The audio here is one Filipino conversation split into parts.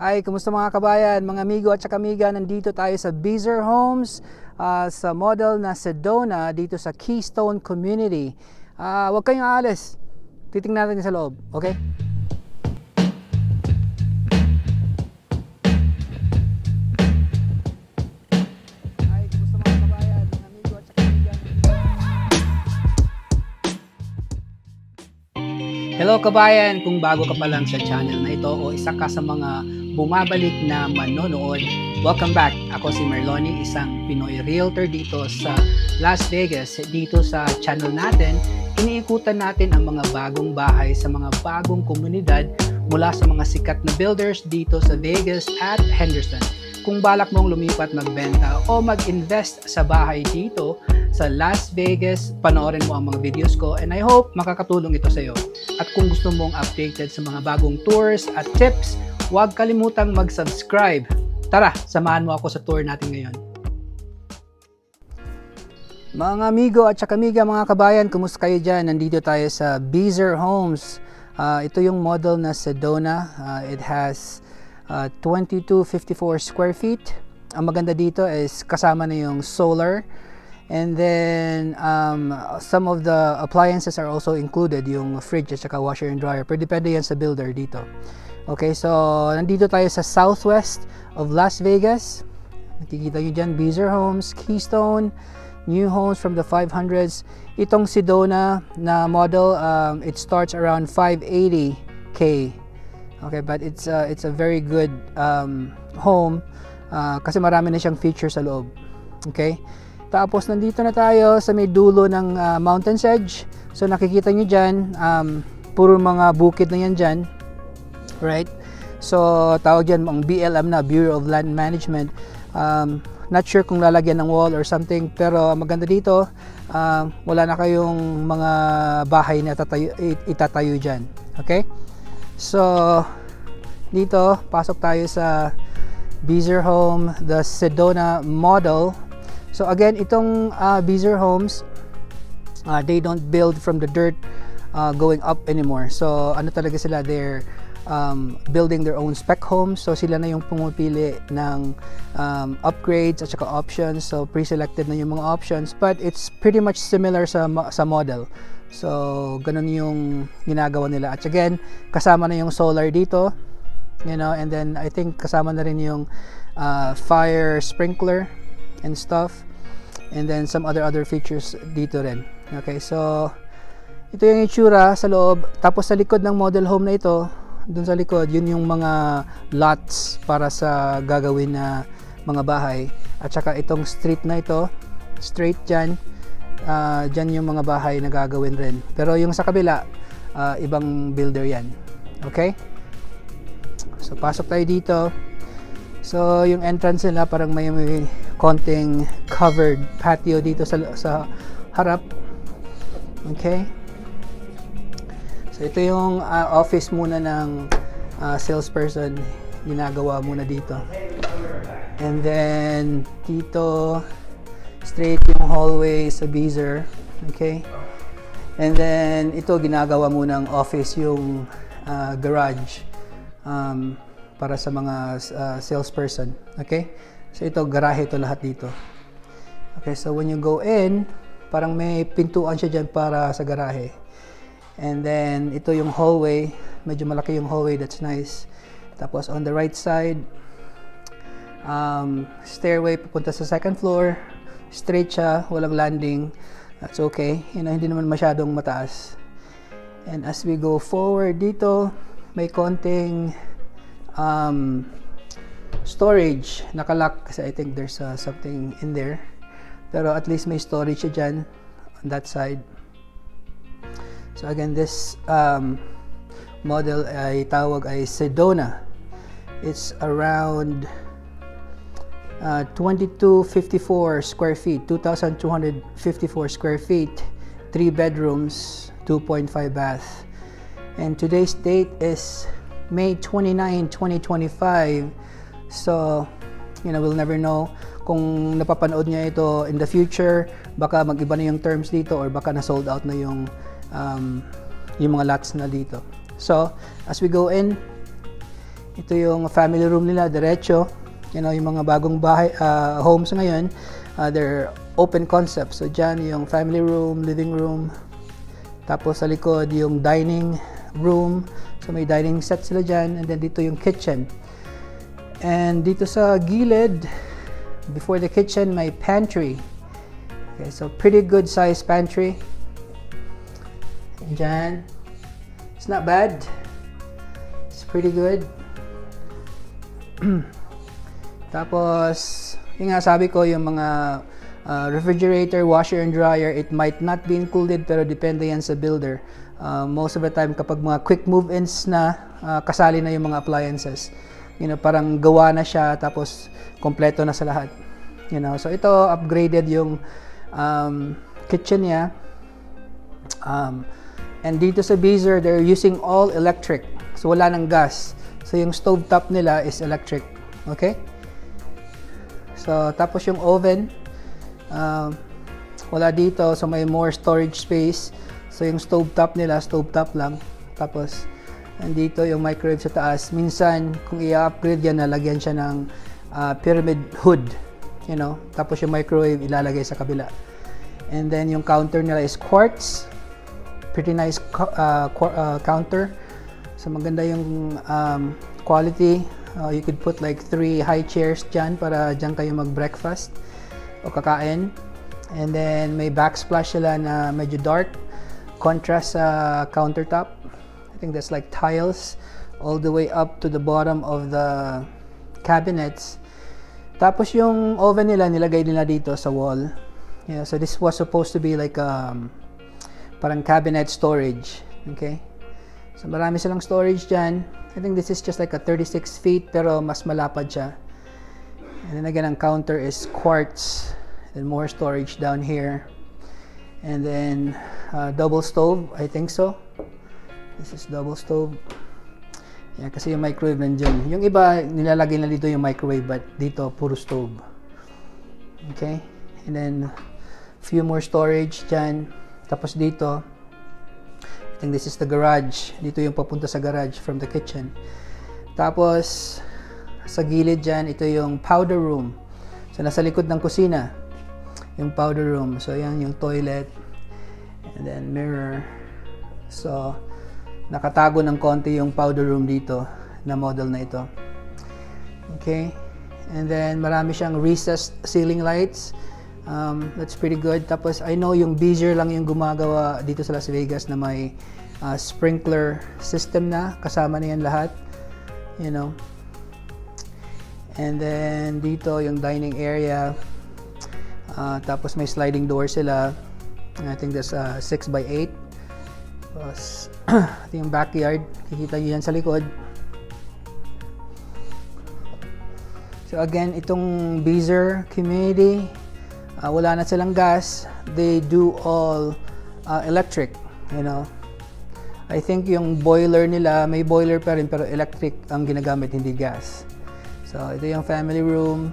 Ay, kumusta mga kabayan, mga amigo at saka amiga, nandito tayo sa Beazer Homes sa model na Sedona dito sa Keystone Community. Huwag kayong aalis, titingnan natin sa loob, okay? Ay, kumusta mga kabayan, mga amigo at saka amiga. Hello kabayan, kung bago ka pa lang sa channel na ito o isa ka sa mga bumabalik na manonood, welcome back. Ako si Merloni, isang Pinoy realtor dito sa Las Vegas. Dito sa channel natin, iniikutan natin ang mga bagong bahay sa mga bagong komunidad mula sa mga sikat na builders dito sa Vegas at Henderson. Kung balak mong lumipat, magbenta o mag-invest sa bahay dito sa Las Vegas, panoorin mo ang mga videos ko and I hope makakatulong ito sa iyo. At kung gusto mong updated sa mga bagong tours at tips, huwag kalimutang mag-subscribe. Tara, samahan mo ako sa tour natin ngayon. Mga amigo at saka amiga, mga kabayan, kumusta kayo dyan? Nandito tayo sa Beazer Homes. Ito yung model na Sedona. It has 2254 square feet. Ang maganda dito is kasama na yung solar. And then, some of the appliances are also included, yung fridge at saka washer and dryer. Pero depende yan sa builder dito. Okay, so nandito tayo sa southwest of Las Vegas. Nakikita nyo dyan, Beazer Homes, Keystone, new homes from the 500s. Itong Sedona na model, it starts around 580K. Okay, but it's a very good home kasi marami na siyang features sa loob. Okay, tapos nandito na tayo sa may dulo ng mountain's edge. So nakikita nyo dyan, puro mga bukid na yan dyan. Right? So tawag dyan ang BLM na, Bureau of Land Management. Not sure kung lalagyan ng wall or something, pero maganda dito, wala na kayong mga bahay na itatayo dyan. Okay? So dito, pasok tayo sa Beazer Home, the Sedona model. So again, itong Beazer Homes, they don't build from the dirt going up anymore. So ano talaga sila, they're building their own spec homes. So sila na yung pumipili ng upgrades at saka options. So pre-selected na yung mga options, but it's pretty much similar sa model. So ganun yung ginagawa nila. At again, kasama na yung solar dito, you know, and then I think kasama na rin yung fire sprinkler and stuff, and then some other features dito rin. Okay, so ito yung itsura sa loob. Tapos sa likod ng model home na ito, dun sa likod, yun yung mga lots para sa gagawin na mga bahay. At saka itong street na ito, straight dyan, dyan yung mga bahay na gagawin rin. Pero yung sa kabila, ibang builder yan. Okay? So pasok tayo dito. So yung entrance nila parang may konting covered patio dito sa harap. Okay? So ito yung office muna ng salesperson, ginagawa muna dito. And then dito straight yung hallway sa Beazer. Okay? And then ito ginagawa muna ng office, yung garage para sa mga salesperson. Okay? So ito, garahe ito lahat dito. Okay, so when you go in, parang may pintuan siya dyan para sa garahe. And then ito yung hallway, medyo malaki yung hallway, that's nice. Tapos on the right side, stairway papunta sa second floor, straight siya, walang landing, that's okay, you know, hindi naman masyadong mataas. And as we go forward dito, may konting storage, nakalock kasi I think there's something in there, pero at least may storage siya dyan on that side. So again, this model ay tawag ay Sedona. It's around 2254 square feet, 2254 square feet, 3 bedrooms, 2.5 bath. And today's date is May 29, 2025. So, you know, we'll never know kung napapanood niya ito in the future, baka mag-iba na yung terms dito or baka na-sold out na yung mga lots na dito. So, as we go in, Ito yung family room nila, diretso. You know, yung mga bagong bahay, homes ngayon, they're open concept. So dyan yung family room, living room. Tapos sa likod yung dining room. So may dining set sila dyan. And then dito yung kitchen. And dito sa gilid, before the kitchen, may pantry. Okay, so pretty good size pantry. And dyan. It's not bad. It's pretty good. Tapos, yung nga sabi ko, yung mga refrigerator, washer and dryer, it might not be included pero depende yan sa builder. Most of the time, kapag mga quick move-ins na, kasali na yung mga appliances. You know, parang gawa na siya tapos kompleto na sa lahat. You know, so ito upgraded yung kitchen niya. And dito sa Beazer, they're using all electric. So wala nang gas. So yung stove top nila is electric. Okay? So tapos yung oven, wala dito, so may more storage space. So yung stove top nila, stove top lang. Tapos andito yung microwave sa taas. Minsan kung i-upgrade yan, nalagyan siya ng pyramid hood, you know. Tapos yung microwave ilalagay sa kabila. And then yung counter nila is quartz. Pretty nice counter. So maganda yung quality. You could put like 3 high chairs dyan para dyan kayo mag-breakfast o kakain. And then may backsplash sila na medyo dark, contrast sa countertop. I think that's like tiles all the way up to the bottom of the cabinets. Tapos yung oven nila, nilagay nila dito sa wall. Yeah, so this was supposed to be like parang cabinet storage. Okay? So marami silang storage dyan. I think this is just like a 36 feet pero mas malapad siya. And then again, ang counter is quartz. And more storage down here. And then double stove, I think so. This is double stove. Yeah, kasi yung microwave nandyan. Yung iba, nilalagay na dito yung microwave, but dito, puro stove. Okay? And then, few more storage dyan. Tapos dito, I think this is the garage. Dito yung papunta sa garage from the kitchen. Tapos, sa gilid dyan, ito yung powder room. So, nasa likod ng kusina, yung powder room. So, yan yung toilet. And then, mirror. So, nakatago ng konti yung powder room dito na model na ito. Okay? And then, marami siyang recessed ceiling lights. That's pretty good. Tapos, I know yung Beazer lang yung gumagawa dito sa Las Vegas na may sprinkler system na. Kasama na yan lahat. You know. And then, dito yung dining area. Tapos, may sliding door sila. I think that's 6x8. Tapos, ito yung backyard. Kikita nyo yan sa likod. So again, itong Beazer community, wala na silang gas. They do all electric, you know. I think yung boiler nila, may boiler pa rin pero electric ang ginagamit, hindi gas. So ito yung family room.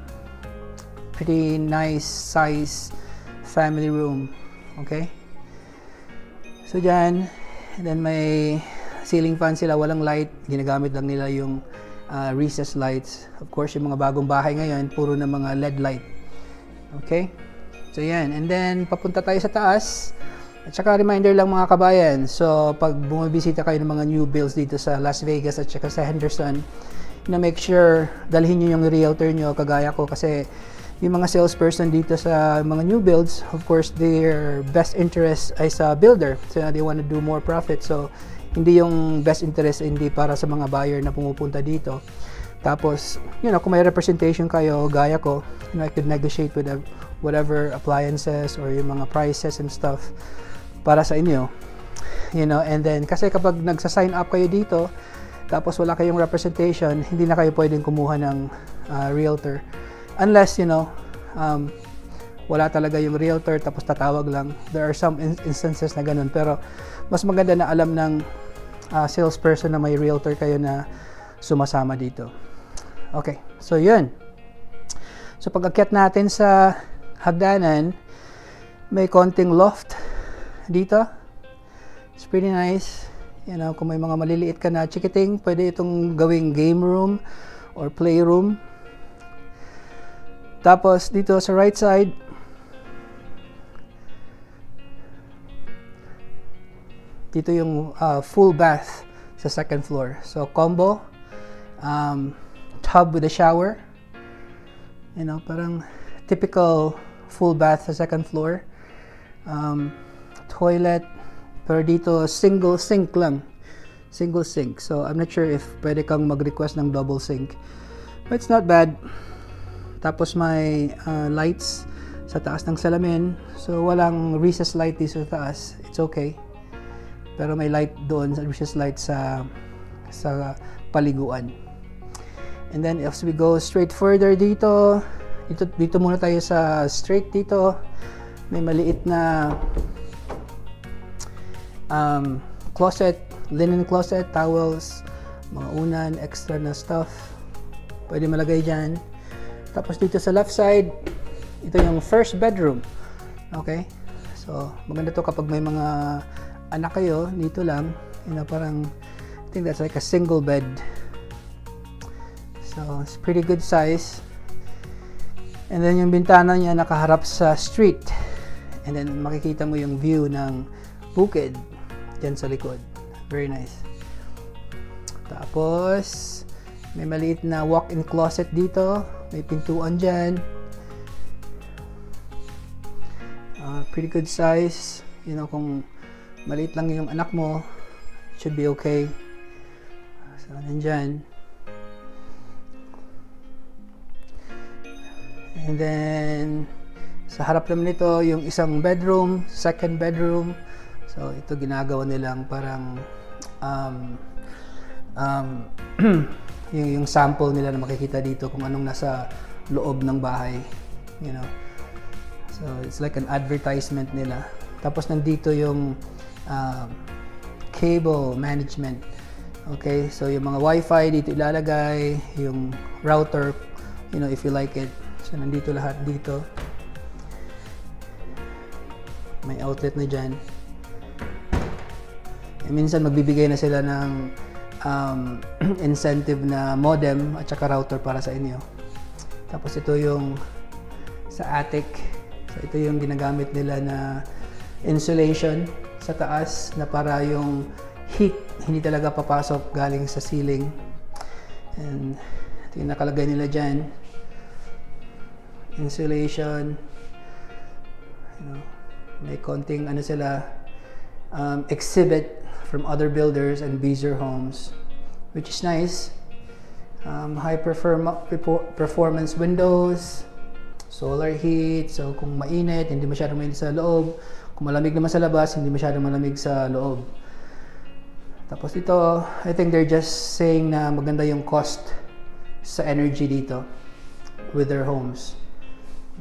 Pretty nice size family room. Okay? So dyan, and then may ceiling fan sila, walang light. Ginagamit lang nila yung recessed lights. Of course, yung mga bagong bahay ngayon, puro na mga LED light. Okay? So yan. And then, papunta tayo sa taas. At saka reminder lang mga kabayan. So, pag bumibisita kayo ng mga new builds dito sa Las Vegas at saka sa Henderson, na make sure dalhin nyo yung realtor nyo, kagaya ko. Kasi yung mga salesperson dito sa mga new builds, of course, their best interest ay sa builder. So, they want to do more profit. So, hindi yung best interest, hindi para sa mga buyer na pumupunta dito. Tapos, you know, kung may representation kayo, gaya ko, you know, I could negotiate with whatever appliances or yung mga prices and stuff para sa inyo. You know, and then, kasi kapag nagsa-sign up kayo dito, tapos wala kayong representation, hindi na kayo pwedeng kumuha ng realtor. Unless, you know, wala talaga yung realtor tapos tatawag lang. There are some instances na ganun, pero mas maganda na alam ng salesperson na may realtor kayo na sumasama dito. Okay, so yun. So pag akyat natin sa hagdanan, may konting loft dito. It's pretty nice. You know, kung may mga maliliit ka na chikiting, pwede itong gawing game room or playroom. Tapos dito sa right side, dito yung full bath sa second floor. So combo, tub with a shower. You know, parang typical full bath sa second floor. Toilet, pero dito single sink lang. Single sink. So I'm not sure if pwede kang mag-request ng double sink. But it's not bad. Tapos may lights sa taas ng salamin. So walang recessed light dito sa taas. It's okay. Pero may light doon, recessed light sa paliguan. And then as we go straight further dito muna tayo sa straight dito. May maliit na closet, linen closet, towels, mga unan, extra na stuff. Pwede malagay dyan. Tapos dito sa left side, ito yung first bedroom. Okay? So, maganda to kapag may mga anak kayo, dito lang. You know, parang, I think that's like a single bed. So, it's pretty good size. And then yung bintana niya nakaharap sa street. And then makikita mo yung view ng bukid dyan sa likod. Very nice. Tapos, may maliit na walk-in closet dito. May pintuan dyan. Pretty good size. You know, kung maliit lang yung anak mo, should be okay. So, nandyan. And then, sa harap naman nito, yung isang bedroom, second bedroom. So, ito ginagawa nilang parang yung sample nila na makikita dito kung anong nasa loob ng bahay. You know. So, it's like an advertisement nila. Tapos, nandito yung cable management. Okay, so yung mga wifi dito ilalagay, yung router, you know, if you like it. So, nandito lahat dito. May outlet na dyan. E, minsan magbibigay na sila ng incentive na modem at saka router para sa inyo. Tapos ito yung sa attic. So, ito yung ginagamit nila na insulation sa taas na para yung heat hindi talaga papasok galing sa ceiling. And ito yung nakalagay nila dyan. Insulation. You know, may konting ano sila exhibit from other builders and Beazer Homes, which is nice. High performance windows, solar heat, so kung mainit, hindi masyadong mainit sa loob. Kung malamig naman sa labas, hindi masyadong malamig sa loob. Tapos ito, I think they're just saying na maganda yung cost sa energy dito with their homes.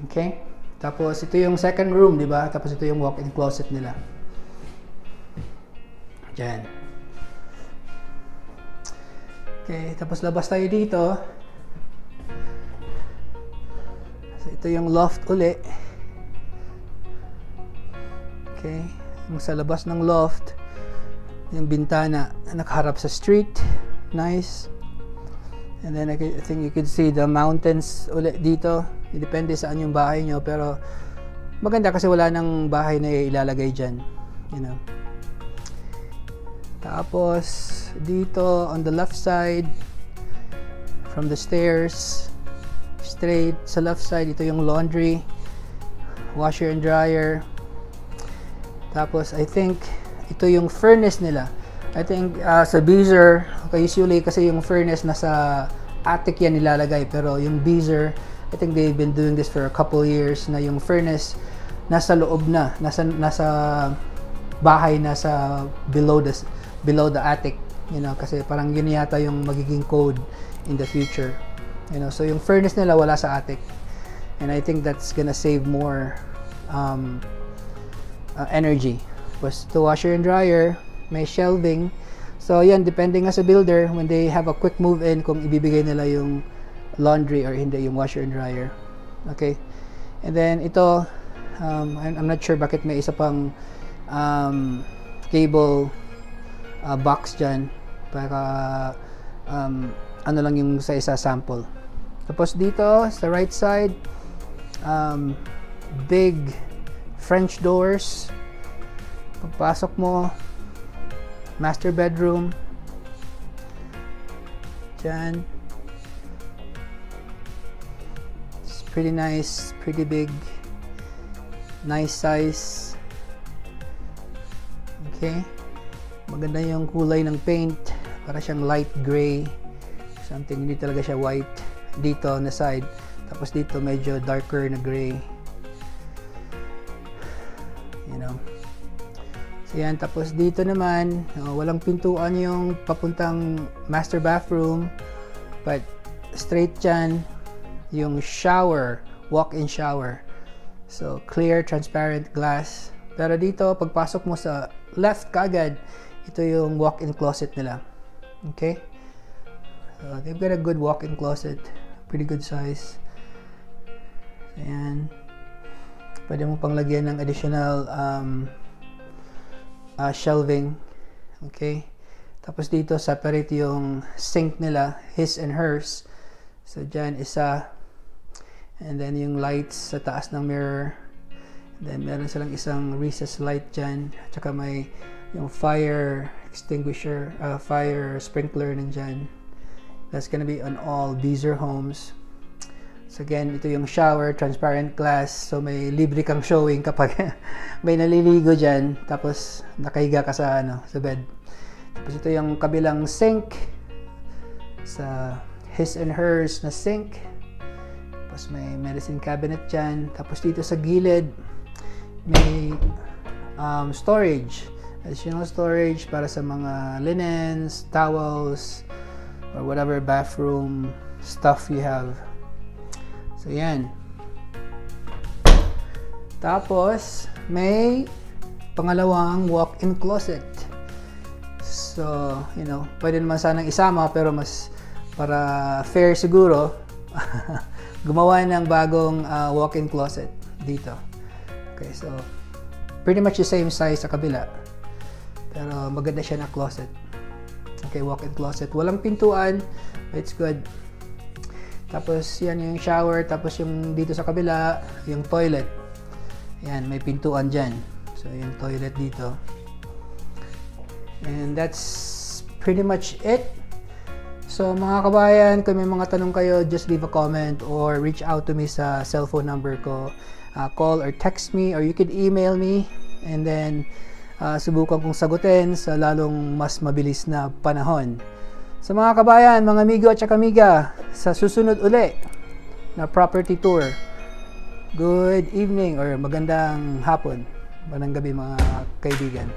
Okay? Tapos ito yung second room, di ba? Tapos ito yung walk-in closet nila. Diyan. Okay, tapos labas tayo dito. So ito yung loft uli. Okay, yung sa labas ng loft, yung bintana nakaharap sa street. Nice. And then I think you could see the mountains ulit dito. Depende saan yung bahay nyo, pero maganda kasi wala nang bahay na ilalagay dyan, you know. Tapos dito on the left side from the stairs straight sa left side, ito yung laundry, washer and dryer. Tapos I think ito yung furnace nila. I think sa Beazer, okay, usually kasi yung furnace nasa attic yan nilalagay, pero yung Beazer, I think they've been doing this for a couple years na yung furnace nasa loob na, nasa bahay, nasa below the attic, you know, kasi parang yun yata yung magiging code in the future, you know. So yung furnace nila wala sa attic, and I think that's gonna save more energy. Plus the washer and dryer, may shelving. So yan, depending nga sa builder when they have a quick move in kung ibibigay nila yung laundry or hindi, yung washer and dryer. Okay, and then ito I'm not sure bakit may isa pang cable box dyan para ano lang yung sa isa sample. Tapos dito sa right side, big French doors. Pagpasok mo, master bedroom dyan. It's pretty nice, pretty big, nice size. Okay, maganda yung kulay ng paint, para siyang light gray something, hindi talaga siya white dito na side, tapos dito medyo darker na gray, you know. So yan, tapos dito naman walang pintuan yung papuntang master bathroom, but straight dyan yung shower, walk-in shower, so clear transparent glass. Pero dito pagpasok mo sa left kaagad, ito yung walk-in closet nila. Okay, so they've got a good walk-in closet, pretty good size. Ayan, pwede mo pang lagyan ng additional shelving. Okay, tapos dito separate yung sink nila, his and hers. So dyan isa, and then yung lights sa taas ng mirror, then meron silang isang recessed light dyan, at saka may yung fire extinguisher, fire sprinkler nandyan. That's gonna be on all Beazer homes. So again, ito yung shower, transparent glass, so may libre kang showing kapag may naliligo dyan, tapos nakahiga ka sa sa bed. Tapos ito yung kabilang sink, sa his and hers na sink. Tapos may medicine cabinet dyan. Tapos dito sa gilid may storage, additional storage para sa mga linens, towels, or whatever bathroom stuff you have. So yan. Tapos may pangalawang walk-in closet. So, you know, pwede naman sanang isama, pero mas para fair siguro gumawa ng bagong walk-in closet dito. Okay, so pretty much the same size sa kabila, pero maganda siya na closet. Okay, walk-in closet, walang pintuan, but it's good. Tapos yan yung shower, tapos yung dito sa kabila yung toilet. Yan, may pintuan dyan. So yung toilet dito. And that's pretty much it. So mga kabayan, kung may mga tanong kayo, just leave a comment or reach out to me sa cellphone number ko. Call or text me, or you could email me, and then subukan kong sagutin sa lalong mas mabilis na panahon. So mga kabayan, mga amigo at amiga, sa susunod uli na property tour, good evening or magandang hapon, magandang gabi mga kaibigan.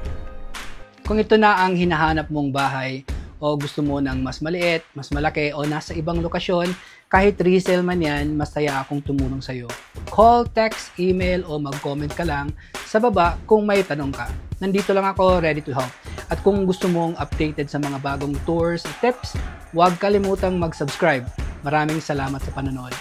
Kung ito na ang hinahanap mong bahay, o gusto mo ng mas maliit, mas malaki, o nasa ibang lokasyon, kahit resale man yan, masaya akong tumulong sa'yo. Call, text, email, o mag-comment ka lang sa baba kung may tanong ka. Nandito lang ako, ready to help. At kung gusto mong updated sa mga bagong tours at tips, huwag kalimutang mag-subscribe. Maraming salamat sa panonood.